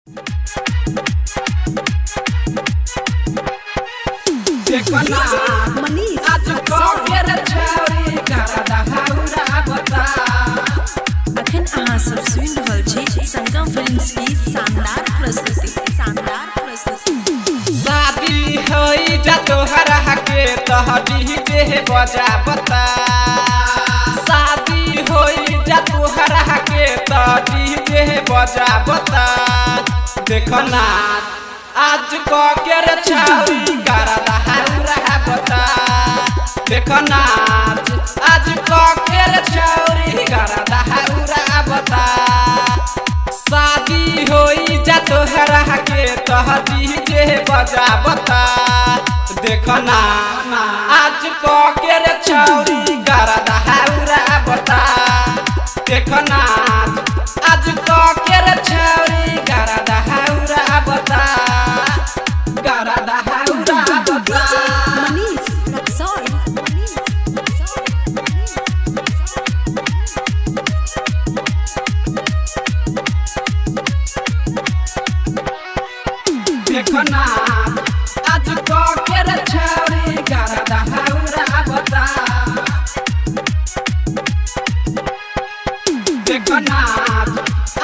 देखो ना आज कॉकेर छौरी करदा हौरा बता। अखन अहाँ सब सुनि रहल छी संगम फिल्म्स की शानदार प्रस्तुति। शादी होई जा तोहरा के तह डीजे बजा बता। शादी होई जा तोहरा के तह डीजे बजा बता। देखो ना आज कॉकेर छौरी करदा हौरा बता। देखो ना आज कॉकेर छौरी करदा हौरा बता। शादी होई जा तोहरा के तह डीजे बजा बता। देखो ना आज कॉकेर छौरी करदा हौरा बता। देखो ना आज कॉकेर छौरी करदा हौरा बता। करदा हौरा बता। देखो ना आज कॉकेर छौरी करदा हौरा बता। देखो ना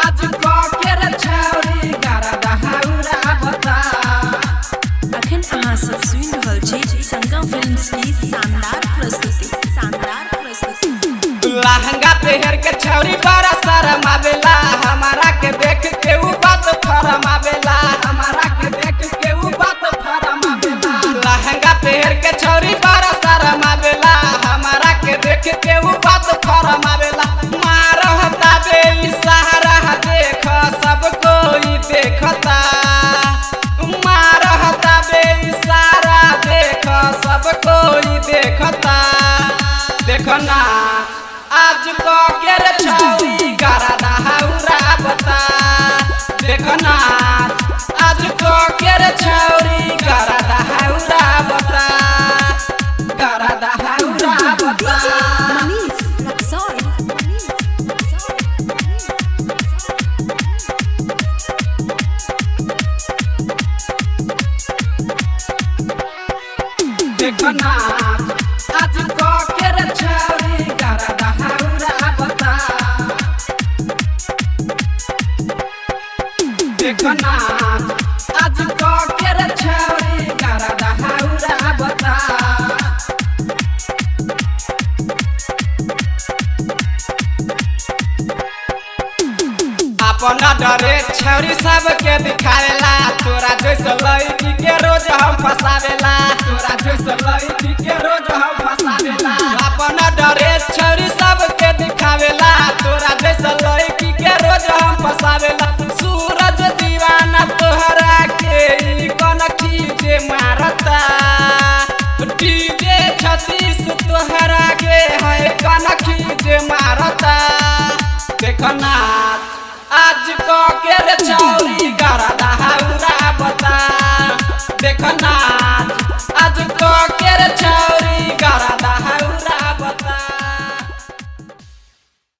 आज कॉकेर छौरी करदा हौरा बता। अखन अहाँ सब सुनि रहल छी संगम फिल्म्स की शानदार प्रस्तुति। लहंगा पहन के छौरी बड़ा शर्म आवेला। हमारा के देख के उ बात फरम आवेला। हमारा के देख के उ बात फरम आवेला। लहंगा पहन के छौरी बड़ा शर्म आवेला। हमारा के देख के उ बात फरम आवेला। मारहता बे इशारा देख सब कोई देखता। मारहता बे इशारा देख सब कोई देखता। देखो ना आज कॉकेर छौरी करदा हौरा बता। देखो ना आज कॉकेर छौरी करदा हौरा बता। करदा हौरा बता। देखो ना आज कॉकेर छौरी करदा हौरा बता। देखो ना आज कॉकेर छौरी करदा हौरा बता। अपना डरे छौरी सबके दिखावेला। तोरा जैसे लड़की के रोज हम फसावेला। तोरा जैसे लड़की के रोज हम फसावेला। अपना डरे छौरी सबके दिखावेला। तोरा जैसे लड़की के रोज हम फसावेला। सूरज दीवाना तोहरा के ई कनखी जे मारता। डीजे छतीस तोहरा के है कनखी जे मारता। देखो ना आज कॉकेर छौरी